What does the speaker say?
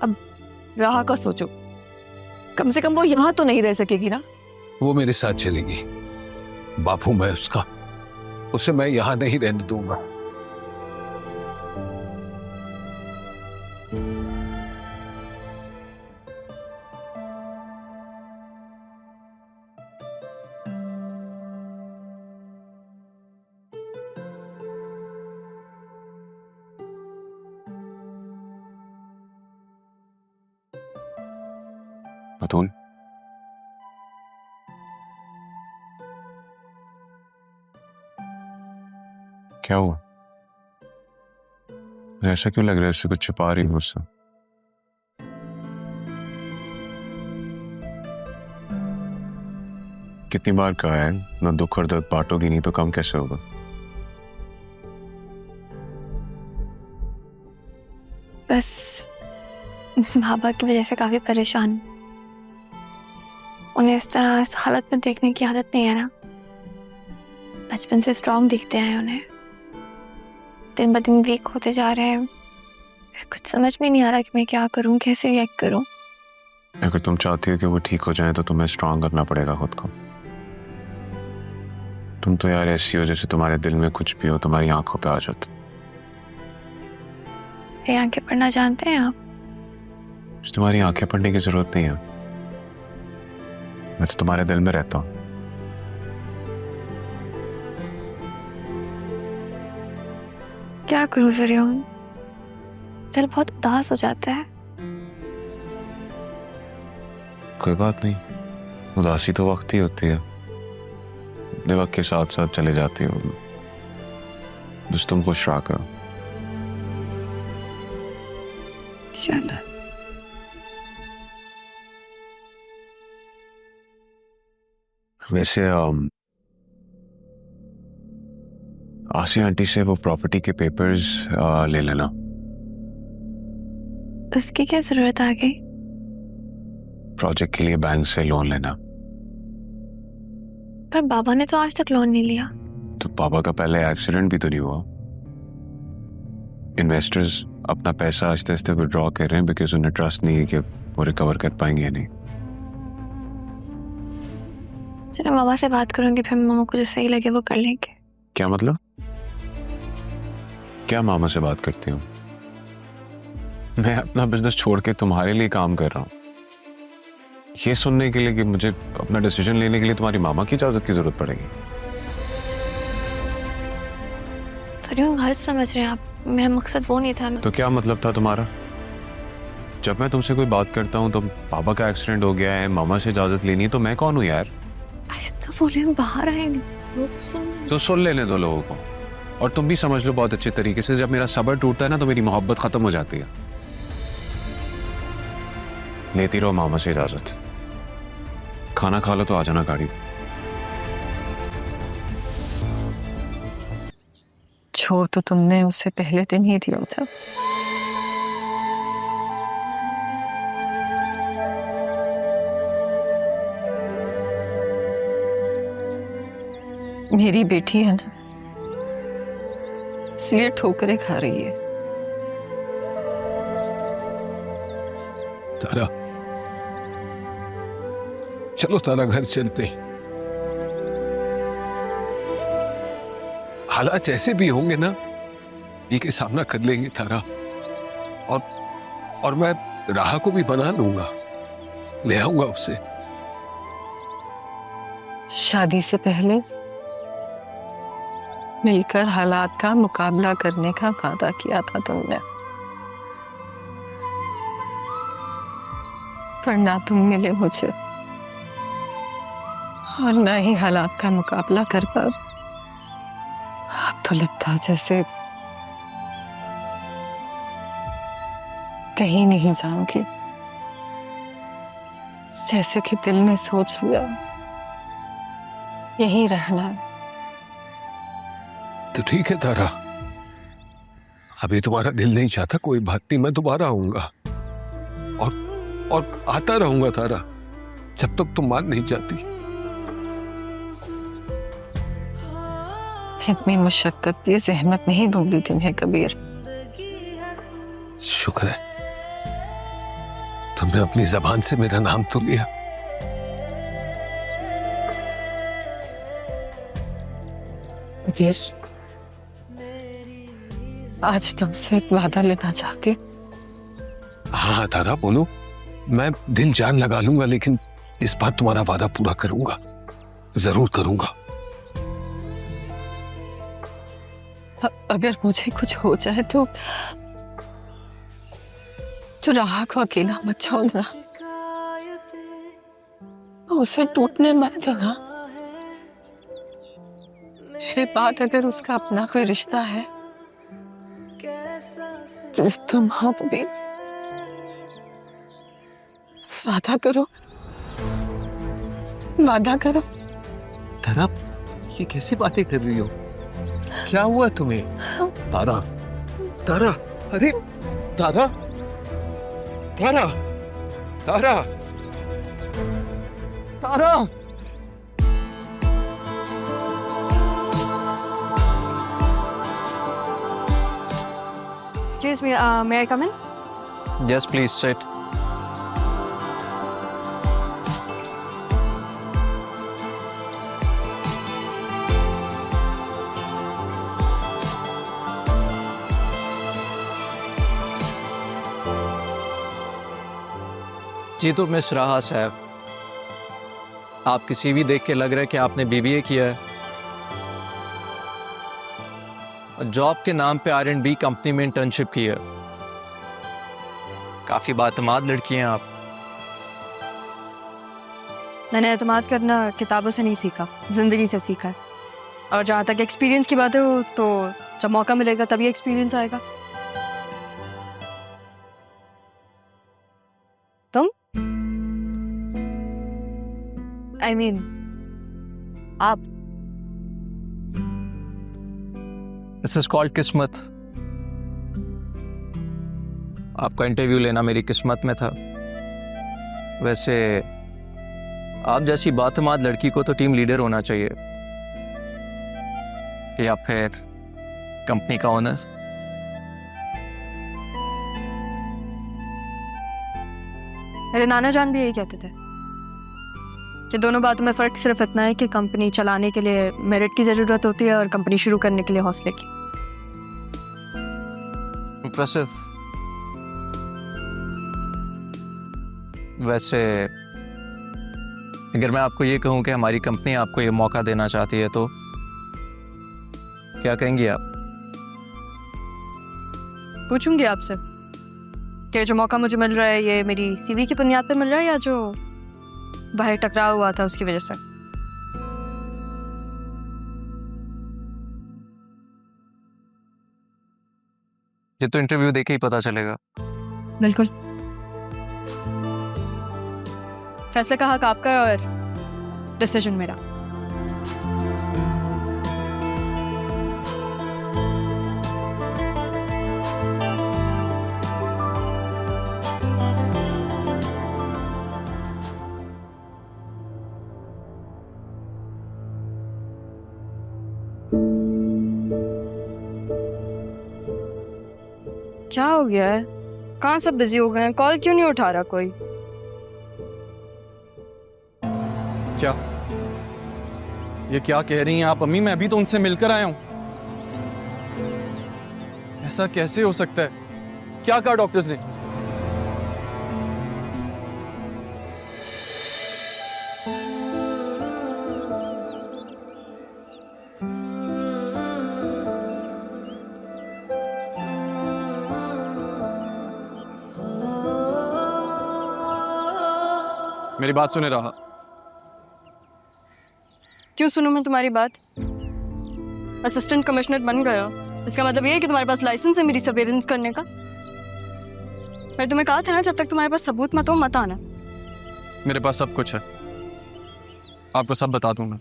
अब राह का सोचो, कम से कम वो यहाँ तो नहीं रह सकेगी ना। वो मेरे साथ चलेगी, बापू मैं उसका, उसे मैं यहाँ नहीं रहने दूंगा। बतूल, क्या हुआ? ऐसा क्यों लग रहा है इससे कुछ छुपा रही मुझसे? कितनी बार कहा है ना, दुख और दर्द बांटोगी नहीं तो कम कैसे होगा? बस बाबा की वजह से काफी परेशान, उन्हें इस तरह इस हालत में देखने की आदत नहीं है ना। बचपन से स्ट्रांग दिखते हैं, उन्हें दिन ब दिन वीक होते जा रहे हैं। कुछ समझ में नहीं आ रहा कि मैं क्या करूं, कैसे रिएक्ट करूं। अगर तुम चाहती हो कि वो ठीक हो जाए तो तुम्हें स्ट्रांग करना पड़ेगा खुद को। तुम तो यार ऐसी हो जैसे तुम्हारे दिल में कुछ भी हो तुम्हारी आंखों पे आ जाता। ये आंखें पढ़ना जानते हैं आप? तुम्हारी आंखें पढ़ने की जरूरत नहीं है, मैं तो तुम्हारे दिल में रहता हूं। क्या करूं फिर यूं? दिल बहुत उदास हो जाता है। कोई बात नहीं, उदासी तो वक्त ही होती है, अपने वक्त के साथ साथ चले जाती हो। बस तुम खुश रहा करो। इंशाल्लाह। वैसे आसिया आंटी से वो प्रॉपर्टी के पेपर्स ले लेना। उसकी क्या जरूरत आ गई? प्रोजेक्ट के लिए बैंक से लोन लेना। पर बाबा ने तो आज तक लोन नहीं लिया। तो पापा का पहले एक्सीडेंट भी तो नहीं हुआ। इन्वेस्टर्स अपना पैसा आहिस्ते आहिस्ते विड्रॉ कर रहे हैं बिकॉज उन्हें ट्रस्ट नहीं है कि वो रिकवर कर पाएंगे या नहीं। चलो मामा से बात करूंगी, फिर मामा को जो सही लगे वो कर लेंगे। क्या मतलब? क्या मामा से बात करती हूँ? मैं अपना बिजनेस छोड़ के तुम्हारे लिए काम कर रहा हूँ, ये सुनने के लिए कि मुझे अपना डिसीजन लेने के लिए तुम्हारी मामा की इजाजत की जरूरत पड़ेगी? सॉरी, गलत समझ रहे हैं आप, मेरा मकसद वो नहीं था। तो क्या मतलब था तुम्हारा? जब मैं तुमसे कोई बात करता हूँ तो पापा का एक्सीडेंट हो गया है, मामा से इजाजत लेनी है, तो मैं कौन हूँ यार? तो बोले हम बाहर आए नहीं, तो सुन लेने दो लोगों को। और तुम भी समझ लो बहुत अच्छे तरीके से, जब मेरा सब्र टूटता है ना तो मेरी मोहब्बत खत्म हो जाती है। लेती रहो मामा से इजाजत। खाना खा लो तो आ जाना गाड़ी। छोड़ तो तुमने उससे पहले दिन ही दिया था। मेरी बेटी है ना, इसलिए ठोकरें खा रही है। तारा, चलो तारा घर चलते हैं। हालात जैसे भी होंगे ना, ये के सामना कर लेंगे तारा। और मैं राह को भी बना लूंगा, ले आऊंगा उसे। शादी से पहले मिलकर हालात का मुकाबला करने का वादा किया था तुमने, पर ना तुम मिले मुझे और ना ही हालात का मुकाबला कर पाए। अब तो लगता है जैसे कहीं नहीं जाऊंगी, जैसे कि दिल ने सोच लिया यहीं रहना है। तो ठीक है तारा, अभी तुम्हारा दिल नहीं चाहता, कोई बात नहीं, मैं दोबारा आऊंगा और आता रहूंगा तारा, जब तक तुम मान नहीं जाती। इतनी मुशक्कत की जहमत नहीं दूंगी तुम्हें कबीर। शुक्र है, तुमने अपनी जबान से मेरा नाम तो लिया। वीर, आज तुमसे एक वादा लेना चाहती हूँ। हाँ तारा बोलो, मैं दिल जान लगा लूंगा, लेकिन इस बार तुम्हारा वादा पूरा करूंगा, जरूर करूंगा। अगर मुझे कुछ हो जाए तो राह को अकेला मत छोड़ना, उसे टूटने मत देना। मेरे बाद अगर उसका अपना कोई रिश्ता है तो तुम हो भी। वादा करो, वादा करो। तारा, ये कैसी बातें कर रही हो? क्या हुआ तुम्हें? तारा, तारा, अरे तारा, तारा, तारा, तारा। Excuse me, may I come in? Yes, please sit. जी तो मिस राहा साहब, आपकी सीवी देख के लग रहा है कि आपने बीबीए किया है और जॉब के नाम पे R&B कंपनी में इंटर्नशिप की है। काफी बातमाद लड़की हैं आप। मैंने एतमाद करना किताबों से नहीं सीखा, जिंदगी से सीखा है। और जहाँ तक एक्सपीरियंस की बात है वो तो जब मौका मिलेगा तभी एक्सपीरियंस आएगा। तुम I mean, आप दिस इज कॉल्ड किस्मत। आपका इंटरव्यू लेना मेरी किस्मत में था। वैसे आप जैसी बातमाद लड़की को तो टीम लीडर होना चाहिए या फिर कंपनी का ओनर। मेरे नाना जान भी यही कहते थे कि दोनों बातों में फ़र्क सिर्फ इतना है कि कंपनी चलाने के लिए मेरिट की ज़रूरत होती है और कंपनी शुरू करने के लिए हौसले की। इम्प्रेसिव। वैसे अगर मैं आपको ये कहूँ कि हमारी कंपनी आपको ये मौका देना चाहती है तो क्या कहेंगी आप? पूछूंगी आपसे कि जो मौका मुझे मिल रहा है ये मेरी सीवी की बुनियाद पे मिल रहा है या जो बाहर टकराव हुआ था उसकी वजह से। ये तो इंटरव्यू देके ही पता चलेगा। बिल्कुल, फैसले का हक आपका है और डिसीजन मेरा। क्या हो गया है? कहाँ सब बिजी हो गए हैं? कॉल क्यों नहीं उठा रहा कोई? क्या ये क्या कह रही हैं आप अम्मी? मैं अभी तो उनसे मिलकर आया हूं। ऐसा कैसे हो सकता है? क्या कहा डॉक्टर्स ने? मेरी बात सुने रहा। क्यों सुनूं मैं तुम्हारी बात? असिस्टेंट कमिश्नर बन गए हो, इसका मतलब ये है कि तुम्हारे पास लाइसेंस है मेरी सर्वेलेंस करने का? मैंने तुम्हें कहा था ना जब तक तुम्हारे पास सबूत मत हो मत आना। मेरे पास सब कुछ है, आपको सब बता दूंगा।